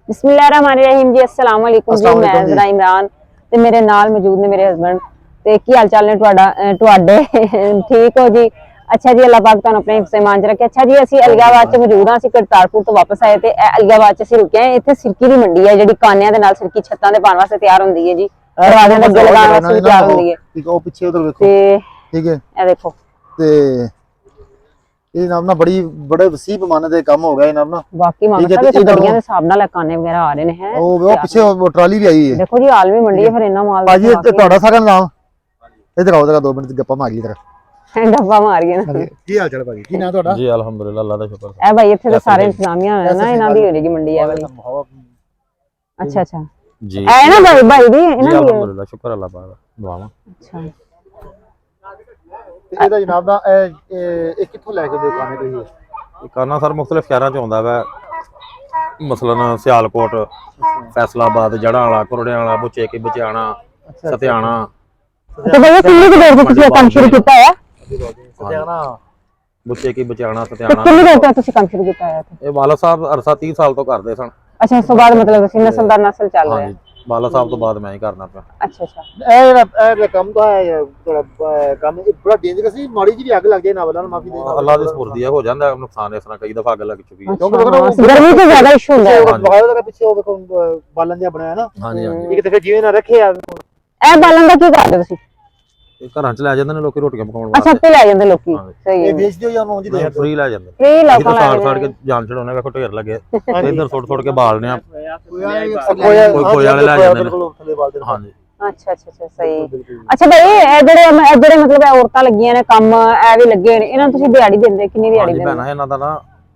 बिस्मिल्लाहिर्रहमानिर्रहीम जी अस्सलाम वालेकुम जी। मैं जरा इमरान ते मेरे नाल मौजूद ने मेरे हस्बैंड ते की हाल चाल ने तुहाडे ठीक हो जी। अच्छा जी, अल्लाह पाक तुहानू अपने हिफ्ज़े ईमान च रखे। अच्छा जी, असीं अलियाबाद च मौजूद हां। असीं करतारपुर तो वापस आए ते अलियाबाद च असीं रुके हैं। इत्थे सिरकी दी मंडी है जिहड़ी कानियां दे नाल सिरकी छत्तां दे पाउण वास्ते तैयार हुंदी है जी। दरवाज़ियां दे अग्गे लगाउण वास्ते तैयार हुंदी है। ठीक है, ओ पीछे उधर देखो, ठीक है। ए देखो ते ਇਹ ਨਾਮ ਨਾ ਬੜੇ ਵਸੀਬ ਪੈਮਾਨੇ ਦੇ ਕੰਮ ਹੋ ਗਿਆ ਇਹਨਾਂ ਨਾ। बाकी मामा साहब इत्थे गड्डियां दे हिसाब नाल काने वगैरह आ रहे ने हैं। ਉਹ ਪਿੱਛੇ ਉਹ ਟਰਾਲੀ ਵੀ ਆਈ ਹੈ। देखो जी, आलमी मंडी है, फिर इन्ना माल ਭਾਜੀ ਇਹ ਤੁਹਾਡਾ ਸਾਰਾ ਨਾਮ ਇਧਰ ਆਓ जरा 2 मिनट ਗੱਪਾਂ ਮਾਰੀ ਇਧਰ। डब्बा मार गए ना। ਕੀ ਹਾਲ ਚਾਲ ਭਾਜੀ? ਕੀ ਨਾਮ ਤੁਹਾਡਾ? जी अल्हम्दुलिल्लाह, अल्लाह दा शुक्र। ए भाई इत्थे ते सारे इंतजामिया है ना, इन्हां दी होगी मंडी है वाली। अच्छा अच्छा जी ए ना भाई दी इन्हां दी। अल्हम्दुलिल्लाह, शुक्र अल्लाह पाक दा, दुआवां। अच्छा ਤੇ ਇਹਦਾ ਜਨਾਬ ਦਾ ਇਹ ਕਿੱਥੋਂ ਲੈ ਕੇ ਦੁਕਾਨੇ ਗਈ ਹੈ? काना सर मुख्तलिफ शहरों च आउंदा वा, मसलन सियालकोट, फैसलाबाद, जड़ावाला, कुरड़ियावाला, बुचे की बचाना, सतियाना। तो भैया कितनी देर से तुसी काम शुरू किया है? ਸਤਿਆਣਾ बुचे की बचाना, तो सतियाना। कितनी देर से तुसी काम शुरू किया है? ये वाला साहब अरसा 30 साल तो करदे सन। अच्छा, इस बाद मतलब तुसी नस्ल दर नस्ल चल रहा हाँ है। जी, वाला साहब तो बाद मैं ही करना पिया। अच्छा अच्छा ਇਹ ਜਿਹੜਾ ਕੰਮ ਤਾਂ ਹੈ ਥੋੜਾ ਕੰਮ ਇਹ ਬੜਾ ਡੇਂਜਰਸ ਸੀ। ਮਾੜੀ ਜੀ ਵੀ ਅੱਗ ਲੱਗ ਜਾਏ ਨਾ ਵਾਲਾ ਮਾਫੀ ਦੇ अल्लाह दी सुपुर्दी है, हो जांदा नुकसान इस तरह कई दफा अग लग चुकी है। ਕਿਉਂਕਿ ਦੇਖੋ गर्मी से ज्यादा इशू होता है। ਬਗਾਇਓ ਦਾ ਪਿੱਛੇ ਉਹ ਵੇਖੋ ਬਾਲਣ ਜਿਹਾ ਬਣਾਇਆ ਨਾ। हाँ जी हाँ जी, ਇੱਕ ਦੇਖੋ ਜਿਵੇਂ ਨਾ ਰੱਖੇ ਆ। ए बालन दा की करदे तुसी? ये घरां च लै जांदे ने लोकी रोटियां पकाउण अच्छा, वास्ते। पे ले जांदे लोकी। हाँ। सही ਇਹ है, ਵੇਚ ਦਿਓ ਜਾਂ ਉਹਨੂੰ ਉਂਝ ਦੇ ਦਿਓ। फ्री लै जांदे। फ्री ਅਸੀਂ लोकां ਤਾਂ ला ਸਾੜ ਕੇ ਜਾਨ ਛਡਾਉਣੇ, ਵੇਖੋ ਢੇਰ ਲੱਗੇ ਇਧਰ ਸੁੱਟ ਕੇ ਬਾਲਨੇ ਆ। ਕੋਈ कोई वाले लै जांदे ने। ਥੱਲੇ ਬਾਲ ਦੇ। हाँ जी, अच्छा अच्छा अच्छा सही। अच्छा भाई ए जेड़े मतलब औरतां लगियां ने काम ए भी लगे ने, इन्हां तुसी दिहाड़ी दिंदे? कितनी दिहाड़ी ਹਾਂਜੀ दिंदे? ਭੈਣਾ, ਇਹਨਾਂ ਦਾ ਨਾ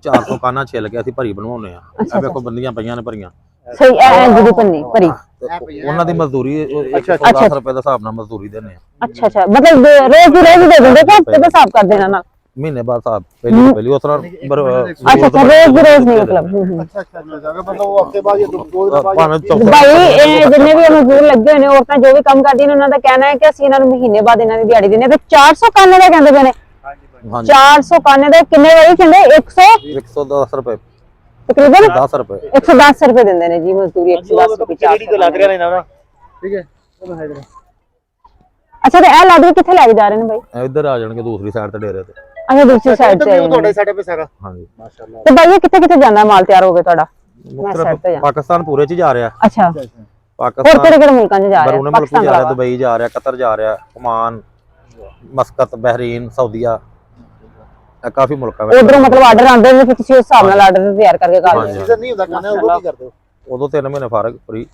400 ਕਾਨਾ ਛਿੱਲ ਕੇ ਅਸੀਂ ਭਰੀ ਬਣਵਾਉਨੇ ਆ। ਅੱਛਾ, ਇਹ ਵੇਖੋ ਬੰਦੀਆਂ ਪਈਆਂ ਨੇ ਭਰੀਆਂ। सही ए जी पन्नी भरी। ਤੇ ਉਹਨਾਂ ਦੀ ਮਜ਼ਦੂਰੀ 10 ਰੁਪਏ ਦੇ ਹਿਸਾਬ ਨਾਲ ਮਜ਼ਦੂਰੀ ਦਿੰਨੇ ਆ। अच्छा अच्छा, मतलब रोज की रोज दे दिंदे कि हफ्ते दे हिसाब कर देना ना? ਮਹੀਨੇ ਬਾਅਦ ਸਾਹਿਬ ਪਹਿਲੀ ਉਸ ਤਰ੍ਹਾਂ अच्छा अच्छा, रोज की रोज नहीं मतलब। ਅੱਛਾ ਅੱਛਾ ਅੱਛਾ, ਮਤਲਬ ਉਹ ਹਫਤੇ ਬਾਅਦ ਜਾਂ 2 ਦਿਨ ਬਾਅਦ ਭਾਵੇਂ ਚੌਥਾ भाई जिन्ने भी मजदूर लगे हुए ने, औरतां जो भी काम करदी ने, उन्हां दा कहना है कि ਅਸੀਂ ਇਹਨਾਂ ਨੂੰ ਮਹੀਨੇ ਬਾਅਦ ਇਹਨਾਂ ਦੀ ਦਿਹਾੜੀ ਦਿੰਨੇ ਤੇ 400 ਕਾਨੇ ਦਾ ਕਹਿੰਦੇ ਪਏ ਨੇ। ਹਾਂਜੀ 400 ਕਾਨੇ ਦਾ ਕਿੰਨੇ ਵਾਰੀ ਕਹਿੰਦੇ? 110 ਰੁਪਏ, ਤਕਰੀਬਨ 10 ਰੁਪਏ 110 ਰੁਪਏ ਦਿੰਦੇ ਨੇ ਜੀ ਮਜ਼ਦੂਰੀ। 110 ਰੁਪਏ ਜਿਹੜੀ ਤੋਂ ਲੱਗ ਰਿਹਾ ਨੇ ਨਾ। ਠੀਕ ਹੈ, ਉਹ ਹੈ ਜਰਾ। ਅੱਛਾ, ਤੇ ਇਹ ਲਾਦੂ ਕਿੱਥੇ ਲੈ ਕੇ ਜਾ ਰਹੇ ਨੇ ਭਾਈ? ਇੱਧਰ ਆ ਜਾਣਗੇ ਦੂਸਰੀ ਸਾਈਡ ਤੇ ਡੇਰੇ ਤੇ। ਅੱਛਾ, ਦੂਸਰੀ ਸਾਈਡ ਤੇ। ਤੁਹਾਡੇ ਸਾਈਡ ਤੇ ਸਾਰਾ ਹਾਂਜੀ ਮਾਸ਼ਾਅੱਲਾ। ਤੇ ਭਾਈ ਇਹ ਕਿੱਥੇ ਕਿੱਥੇ ਜਾਂਦਾ ਮਾਲ ਤਿਆਰ ਹੋ ਗਿਆ ਤੁਹਾਡਾ? ਪਾਕਿਸਤਾਨ ਪੂਰੇ ਚ ਜਾ ਰਿਹਾ। ਅੱਛਾ, ਹੋਰ ਪਾਕਿਸਤਾਨ ਕਿਹੜੇ ਕਿਹੜੇ ਮੁਲਕਾਂ 'ਚ ਜਾ ਰਿਹਾ? ਬਰੂਨੇ ਮੁਲਕ ਜਾ ਰਿਹਾ, ਦੁਬਈ ਜਾ ਰਿਹਾ, ਕਤਰ ਜਾ ਰਿਹਾ, ਓਮਾਨ, ਮਸਕਤ, ਬਹਿਰੀਨ, ਸਾਊਦੀਆ, ਕਾਫੀ ਮੁਲਕਾਂ ਵਿੱਚ। ਉਧਰੋਂ ਮਤਲਬ ਆਰਡਰ ਆਉਂਦੇ ਨੇ, ਫਿਰ ਤੁਸੀਂ ਉਸ ਹਿਸਾਬ ਨਾਲ ਆਰਡਰ ਤਿਆਰ ਕਰਕੇ ਕਰ ਦਿੰਦੇ? ਸੀਜ਼ਨ ਨਹੀਂ ਹੁੰਦਾ ਕਾਨੇ, ਉਦੋਂ ਕੀ ਕਰਦੇ ਹੋ? ਉਦੋਂ 3 ਮਹੀਨੇ ਫਰਕ ਫਰੀ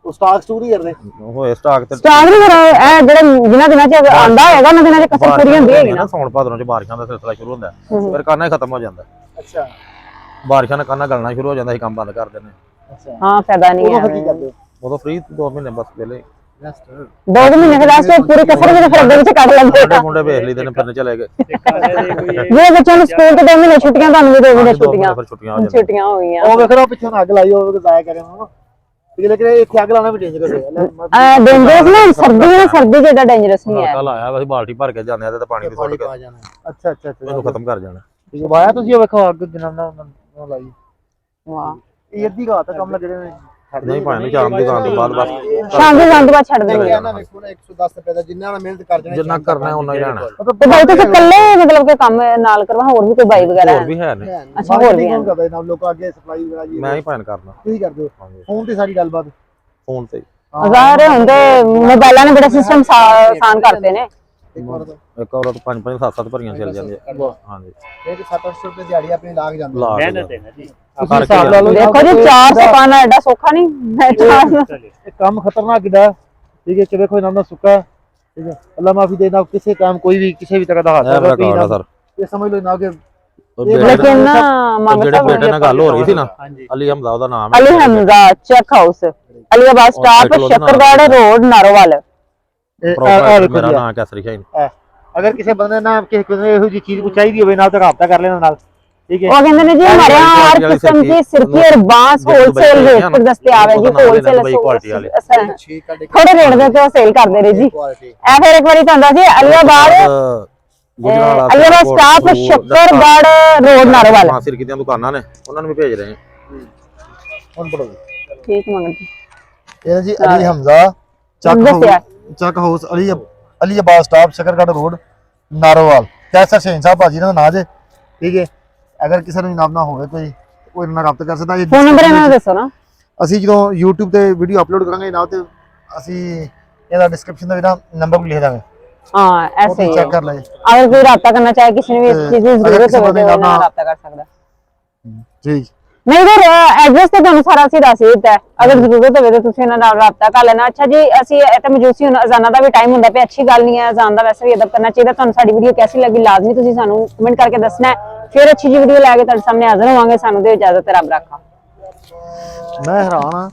ਉਹ ਸਟਾਕ ਸਟੂਰ ਹੀ ਕਰਦੇ। ਹੋਏ ਸਟਾਕ ਤੇ ਸਟਾਕ ਨਹੀਂ ਕਰਾ ਇਹ ਜਿਹੜੇ ਜਿਨ੍ਹਾਂ ਦਿਨਾਂ 'ਚ ਆਂਦਾ ਹੈਗਾ, ਉਹਨਾਂ ਦਿਨਾਂ 'ਚ ਕਸਰ ਪੂਰੀ ਹੁੰਦੀ ਹੈਗੀ ਨਾ। ਸੌਣ ਭਾਦਰੋਂ ਚ ਬਾਰਿਸ਼ਾਂ ਦਾ ਸਿਲਸਿਲਾ ਸ਼ੁਰੂ ਹੁੰਦਾ, ਫਿਰ ਕਾਨਾ ਹੀ ਖਤਮ ਹੋ ਜਾਂਦਾ। ਅੱਛਾ ਬਾਰਿਸ਼ਾਂ ਨਾਲ ਕਾਨਾ ਗਲਣਾ ਸ਼ੁਰੂ ਹੋ ਜਾਂਦਾ, ਅਸੀਂ ਕੰਮ ਬੰਦ ਕਰ ਦਿੰਦੇ। ਅੱਛਾ, ਹਾਂ, ਫਾਇਦਾ ਨਹੀਂ ਉਦੋਂ ਹੈ। ਫਿਰ ਕੀ ਕਰਦੇ ਹੋ? ਉਦੋਂ ਫ੍ਰੀ 2 ਮਹੀਨੇ ਬਸ ਵੇਲੇ 2 ਮਹੀਨੇ ਫਿਰ ਲਾਸਟ ਪੂਰੀ ਕਸਰ ਵੀ ਫਿਰ ਅੱਗੇ ਵਿੱਚ ਕੱਢ ਲੈਂਦੇ ਮੁੰਡੇ ਮੁੰਡੇ ਵੇਖ ਲਈਦੇ ਨੇ, ਫਿਰ ਚਲੇ ਗਏ। ਜੇ ਬੱਚਿਆਂ ਨੂੰ ਸਕੂਲ ਤੇ 2 ਮਹੀਨੇ ਛੁੱਟੀਆਂ, ਤੁਹਾਨੂੰ ਵੀ 2 ਮਹੀਨੇ ਛੁੱਟੀਆਂ ਫਿਰ ਛੁੱਟੀਆਂ ਹੋ ਜਾਂਦੀਆਂ। ਛੁੱਟੀਆਂ ਹੋ ਗਈਆਂ। ਉਹ ਵੇਖੋ ਪਿੱਛੋਂ ਅੱਗ ਲਾਈ ਹੋਵੇ ਜ਼ਾਇਆ ਕਰੇ ਨਾ। ਲੇਕਿਨ ਇੱਥੇ ਅੱਗ ਲਾਉਣਾ ਵੀ ਡੇਂਜਰਸ ਹੈ। ਡੇਂਜਰਸ ਨਾ, ਸਰਦੀ ਜਿਹੜਾ ਡੇਂਜਰਸ ਨਹੀਂ ਹੈ। ਕੱਲ ਆਇਆ ਅਸੀਂ ਬਾਲਟੀ ਭਰ ਕੇ ਜਾਂਦੇ ਆ ਤੇ ਪਾਣੀ ਦੀ ਸੁੱਟ ਕੇ ਅੱਛਾ ਅੱਛਾ ਅੱਛਾ, ਇਹਨੂੰ ਖਤਮ ਕਰ ਜਾਣਾ। ਠੀਕ ਹੈ। ਵਾਇਆ ਤੁਸੀਂ ਉਹ ਵੇਖੋ ਅੱਗ ਜਨਾਨਾ ਉਹਨਾਂ ਲਾਈ। ਵਾਹ, ਇਹ ਅੱਧੀ ਰਾਤ ਤੱਕ ਕੰਮ ਲੱਗੇ ਨੇ। ਨਹੀਂ ਭਾਵੇਂ ਸ਼ਾਮ ਦੀ ਦੁਕਾਨ ਤੋਂ ਬਾਅਦ ਬਸ ਸ਼ਾਮ ਦੇ ਜਾਣ ਤੋਂ ਬਾਅਦ ਛੱਡ ਦੇਣਗੇ। ਵੇਖੋ ਨਾ 110 ਰੁਪਏ ਦਾ ਜਿੰਨਾ ਨਾਲ ਮਿਹਨਤ ਕਰ ਜਾਣਾ, ਜਿੰਨਾ ਕਰਨਾ ਉਹਨਾਂ ਹੀ ਰਹਿਣਾ। ਤੇ ਭਾਈ ਤੁਸੀਂ ਇਕੱਲੇ ਮਤਲਬ ਕਿ ਕੰਮ ਨਾਲ ਕਰਵਾ, ਹੋਰ ਵੀ ਕੋਈ ਬਾਈ ਵਗੈਰਾ ਹੋਰ ਹੈ? ਵੀ ਹੈ ਨੇ, ਅੱਛਾ, ਹੋਰ ਵੀ ਹੈ। ਕਰਦਾ ਇਹਨਾਂ ਲੋਕਾਂ ਅੱਗੇ ਸਪਲਾਈ ਵਗੈਰਾ ਜੀ ਮੈਂ ਹੀ ਭਾਵੇਂ ਕਰਨਾ ਤੁਸੀਂ ਕਰਦੇ ਹੋ? ਫੋਨ ਤੇ ਸਾਰੀ ਗੱਲਬਾਤ ਫੋਨ ਤੇ। ਜ਼ਾਹਿਰ ਹੁੰਦੇ ਮੋਬਾਈਲਾਂ ਨੇ ਬੜੇ ਸਿਸਟਮ ਆਸਾਨ ਕਰਤੇ ਨੇ। ਇੱਕ ਔਰਤ 5-5 7-7 ਭਰੀਆਂ ਚੱਲ ਜਾਂਦੀਆਂ। ਹਾਂਜੀ, ਇਹ 700 ਰੁਪਏ ਦਿਹਾੜੀ ਆਪਣੀ ਲਾਗ ਜਾਂਦੀ ਲਾ ਕੇ ਤੁਸੀਂ ਹਿਸਾਬ ਲਾ ਲਓ। ਦੇਖੋ ਜੀ, 400 ਪਾਣਾ ਐਡਾ ਸੌਖਾ ਨਹੀਂ। ਇਹ ਕੰਮ ਖਤਰਨਾਕ ਕਿਦਾ। ਠੀਕ ਹੈ ਕਿ ਵੇਖੋ ਇਹਨਾਂ ਦਾ ਸੁੱਕਾ। ਠੀਕ ਹੈ, ਅੱਲਾ ਮਾਫੀ ਦੇ ਨਾ ਕਿਸੇ ਕੰਮ ਕੋਈ ਵੀ ਕਿਸੇ ਵੀ ਤਰ੍ਹਾਂ ਦਾ ਹਾਦਸਾ ਸਰ। ਇਹ ਸਮਝ ਲਓ ਨਾ ਕਿ लेकिन ना ਜਿਹੜੇ ਬੇਟੇ ਨਾਲ ਗੱਲ ਹੋ ਰਹੀ ਸੀ ਨਾ, ਅਲੀ ਹਮਜ਼ਾ ਉਹਦਾ ਨਾਮ ਹੈ। अली हमजा चेक house, Aliabad stop, Shakargarh road, Narowal. ਮੇਰਾ ਨਾਮ ਕੈਸਰੀ ਸ਼ਾਹੀਨ। अगर किसी बंदे ना किसी ਇਹੋ ਜੀ ਚੀਜ਼ ਕੋ ਚਾਹੀਦੀ ਹੋਵੇ ਨਾਲ ਤਾਂ ਰਾਬਤਾ ਕਰ ਲੈਣਾ ਨਾਲ। ठीक है, वो कहते हैं जी हमारे यहाँ हर किस्म की सिरकी और बांस होलसेल रेट पर दस्तयाब है जी। होलसेल थोड़े रेट दे तो सेल कर दे रहे जी। ए फिर एक बारी तो आंदा जी अलियाबाद स्टॉप, शक्करगढ़ रोड, नारोवाल। सिरकी ਦੀਆਂ ਦੁਕਾਨਾਂ ਨੇ, ਉਹਨਾਂ ਨੂੰ ਵੀ ਭੇਜ ਰਹੇ ਹਾਂ। ਹੁਣ ਪੜੋ ਠੀਕ ਮੰਗਲ ਜੀ ਇਹ ਜੀ ਅਲੀ ਹਮਜ਼ਾ ਦੱਸਿਆ। Chak house Ali Abad stop Shakargarh road Narowal Kaiser Shaheen Sahib ਭਾਜੀ ਦਾ ਨਾਂ ਜੇ ਠੀਕ ਹੈ ਅਗਰ ਕਿਸੇ ਨੂੰ ਨਾਮ ਨਾ ਹੋਵੇ ਕੋਈ ਕੋਈ ਨਾਲ ਰਾਬਤਾ ਕਰ ਸਕਦਾ ਫੋਨ ਨੰਬਰ ਇਹਨਾਂ ਦਾ ਦੱਸੋ ਨਾ ਅਸੀਂ ਜਦੋਂ YouTube ਤੇ ਵੀਡੀਓ ਅਪਲੋਡ ਕਰਾਂਗੇ ਨਾਲ ਤੇ ਅਸੀਂ ਇਹਦਾ ਡਿਸਕ੍ਰਿਪਸ਼ਨ ਦੇ ਵਿੱਚ ਨੰਬਰ ਵੀ ਲਿਖ ਦਾਂਗੇ हाँ ऐसे ही है। चेक कर ले अगर कोई राब्ता करना चाहे किसी ने भी इस चीज की जरूरत हो तो वो राब्ता कर सकता ठीक नहीं इधर एड्रेस ਤੇ ਤੁਹਾਨੂੰ ਸਾਰਾ ਅਸੀਂ ਦੱਸ ਦਿੱਤਾ ਹੈ ਅਗਰ ਜ਼ਰੂਰਤ ਹੋਵੇ ਤਾਂ ਤੁਸੀਂ ਇਹਨਾਂ ਨਾਲ ਰਾਬਤਾ ਕਰ ਲੈਣਾ ਅੱਛਾ ਜੀ ਅਸੀਂ ਇਹ ਮਜੂਸੀ ਹੁਣ ਅਜ਼ਾਨਾਂ ਦਾ ਵੀ ਟਾਈਮ ਹੁੰਦਾ ਪਿਆ ਅੱਛੀ ਗੱਲ ਨਹੀਂ ਹੈ ਅਜ਼ਾਨ ਦਾ ਵੈਸੇ ਵੀ ਅਦਬ ਕਰਨਾ ਚਾਹੀਦਾ ਤੁਹਾਨੂੰ ਸਾਡੀ ਵੀਡੀਓ ਕੈਸੀ ਲੱਗੀ ਲਾਜ਼ਮੀ ਤੁਸੀਂ ਸਾਨੂੰ ਕਮੈਂਟ ਕਰਕੇ ਦੱਸਣਾ ਹੈ ਫਿਰ ਅੱਛੀ ਜੀ ਵੀਡੀਓ ਲੈ ਕੇ ਤੁਹਾਡੇ ਸਾਹਮਣੇ ਹਾਜ਼ਰ ਹੋਵਾਂਗੇ ਸਾਨੂੰ ਦੇ ਇਜਾਜ਼ਤ ਰੱਬ ਰੱਖਾ मैं हैरान हाँ